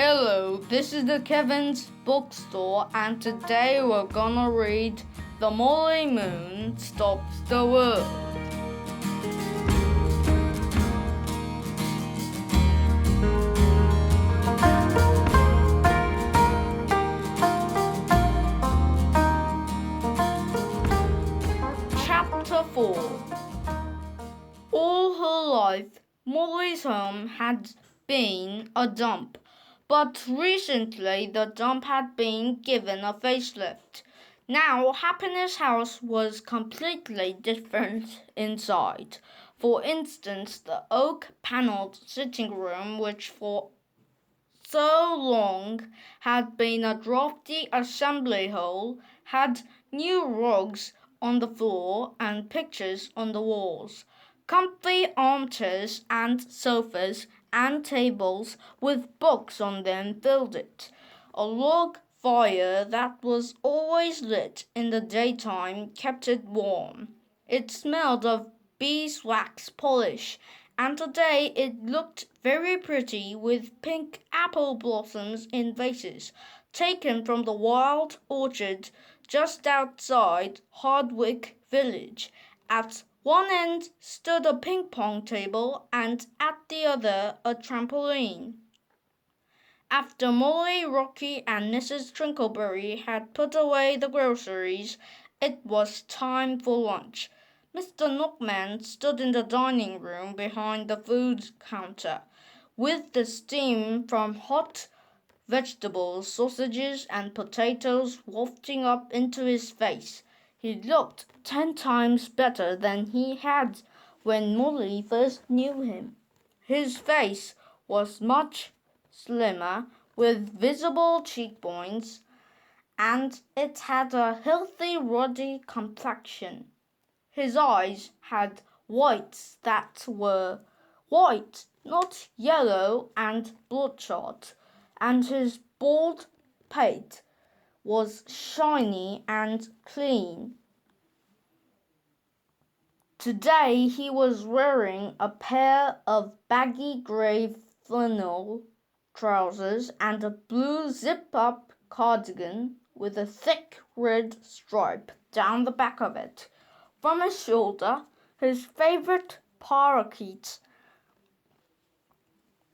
Hello, this is the Kevin's bookstore, and today we're gonna read The Molly Moon Stops the World. Chapter 4. All her life, Molly's home had been a dump, but recently the dump had been given a facelift. Now Happiness House was completely different inside. For instance, the oak-panelled sitting room, which for so long had been a drafty assembly hall, had new rugs on the floor and pictures on the walls. Comfy armchairs and sofas and tables with books on them filled it. A log fire that was always lit in the daytime kept it warm. It smelled of beeswax polish, and today it looked very pretty with pink apple blossoms in vases, taken from the wild orchard just outside Hardwick Village. At one end stood a ping-pong table and at the other a trampoline. After Molly, Rocky, and Mrs. Trinkleberry had put away the groceries, it was time for lunch. Mr. Nookman stood in the dining room behind the food counter, with the steam from hot vegetables, sausages, and potatoes wafting up into his face. He looked 10 times better than he had when Molly first knew him. His face was much slimmer, with visible cheekbones, and it had a healthy ruddy complexion. His eyes had whites that were white, not yellow and bloodshot, and his bald pate was shiny and clean. Today he was wearing a pair of baggy grey flannel trousers and a blue zip-up cardigan with a thick red stripe down the back of it. From his shoulder, his favourite parakeet,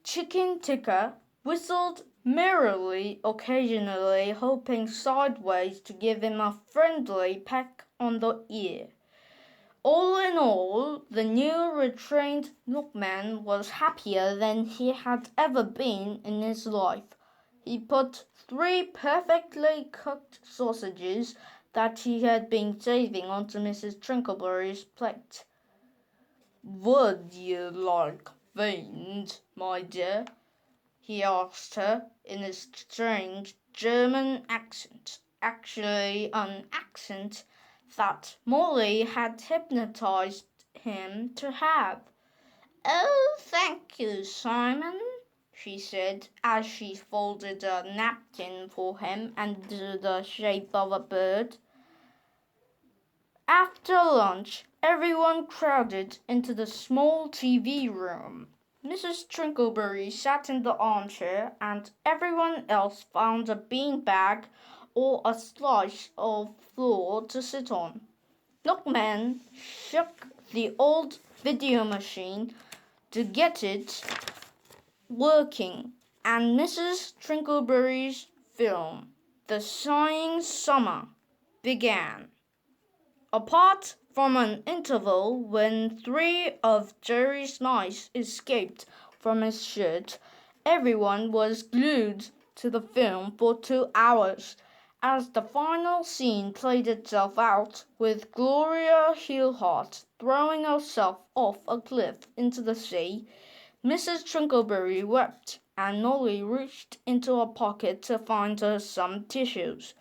Chicken Ticker, whistled merrily occasionally, hopping sideways to give him a friendly peck on the ear. All in all, the new retrained Nookman was happier than he had ever been in his life. He put 3 perfectly cooked sausages that he had been saving onto Mrs. Trinkleberry's plate. "Would you like beans, my dear?" he asked her in a strange German accent, actually an accent that Molly had hypnotized him to have. "Oh, thank you, Simon," she said as she folded a napkin for him into the shape of a bird. After lunch, everyone crowded into the small TV room. Mrs. Trinkleberry sat in the armchair, and everyone else found a beanbag or a slice of floor to sit on. Nookman shook the old video machine to get it working, and Mrs. Trinkleberry's film, The Sighing Summer, began. Apart from an interval when 3 of Jerry's mice escaped from his shirt, everyone was glued to the film for 2 hours. As the final scene played itself out, with Gloria Heelheart throwing herself off a cliff into the sea, Mrs. Trinkleberry wept, and Molly reached into her pocket to find her some tissues.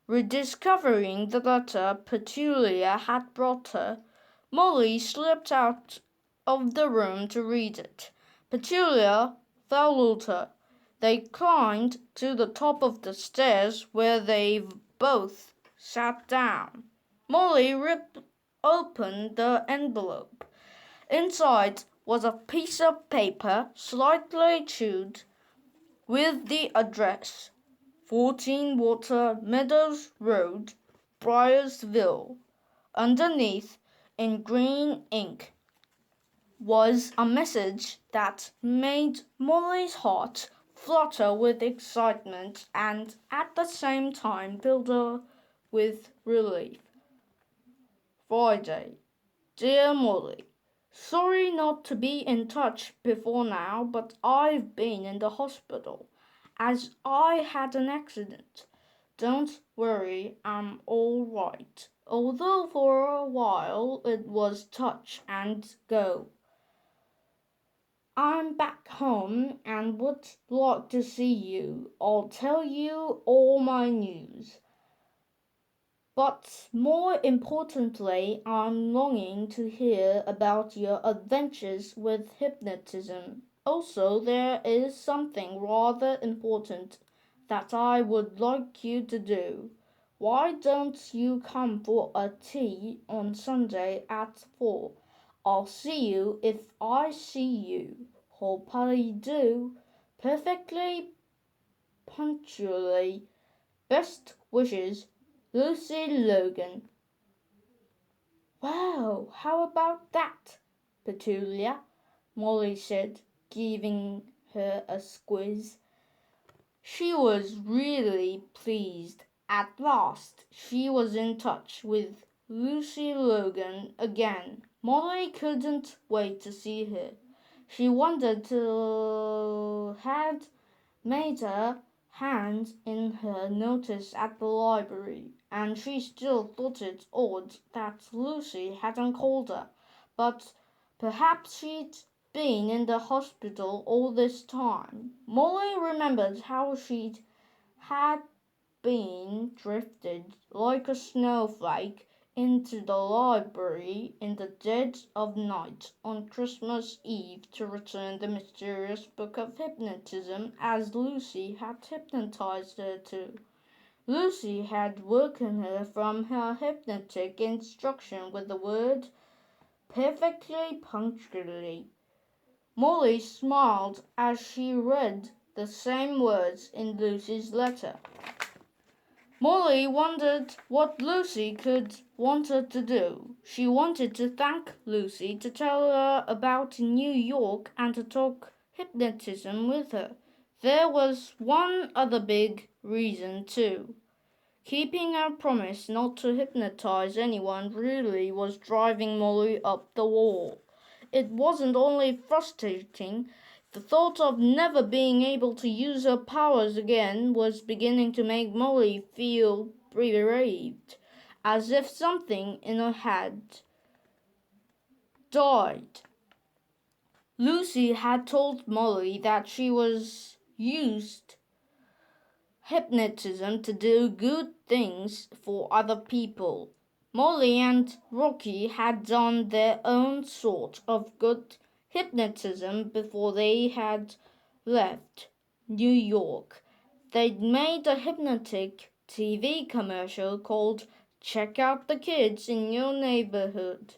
Rediscovering the letter Petulia had brought her, Molly slipped out of the room to read it. Petulia followed her. They climbed to the top of the stairs, where they both sat down. Molly ripped open the envelope. Inside was a piece of paper, slightly chewed, with the address 14 Water Meadows Road, Briarsville. Underneath, in green ink, was a message that made Molly's heart flutter with excitement and at the same time filled her with relief. Friday. Dear Molly, sorry not to be in touch before now, but I've been in the hospital as I had an accident. Don't worry, I'm all right. Although for a while it was touch and go. I'm back home and would like to see you. I'll tell you all my news. But more importantly, I'm longing to hear about your adventures with hypnotism. Also, there is something rather important that I would like you to do. Why don't you come for a tea on Sunday at 4? I'll see you if I see you. Hope I do. Perfectly punctually. Best wishes, Lucy Logan. Wow, how about that, Petulia? Molly said, giving her a squeeze. She was really pleased. At last, she was in touch with Lucy Logan again. Molly couldn't wait to see her. She wondered to had made her hand in her notice at the library, and she still thought it odd that Lucy hadn't called her. But perhaps she'd been in the hospital all this time. Molly remembered how she'd had been drifted like a snowflake into the library in the dead of night on Christmas Eve to return the mysterious book of hypnotism as Lucy had hypnotized her to. Lucy had woken her from her hypnotic instruction with the word perfectly punctually. Molly smiled as she read the same words in Lucy's letter. Molly wondered what Lucy could want her to do. She wanted to thank Lucy, to tell her about New York, and to talk hypnotism with her. There was one other big reason, too. Keeping her promise not to hypnotize anyone really was driving Molly up the wall. It wasn't only frustrating, the thought of never being able to use her powers again was beginning to make Molly feel bereaved, as if something in her had died. Lucy had told Molly that she was used hypnotism to do good things for other people. Molly and Rocky had done their own sort of good hypnotism before they had left New York. They'd made a hypnotic TV commercial called Check Out the Kids in Your Neighborhood.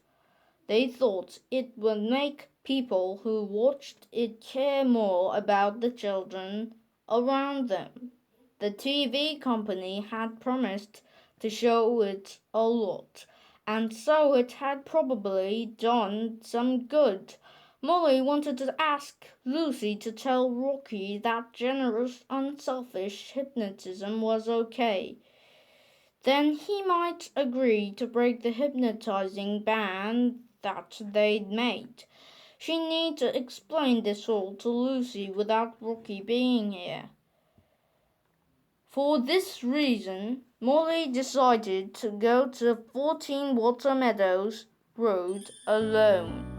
They thought it would make people who watched it care more about the children around them. The TV company had promised to show it a lot, and so it had probably done some good. Molly wanted to ask Lucy to tell Rocky that generous, unselfish hypnotism was okay. Then he might agree to break the hypnotizing ban that they'd made. She needed to explain this all to Lucy without Rocky being here. For this reason, Molly decided to go to 14 Water Meadows Road alone.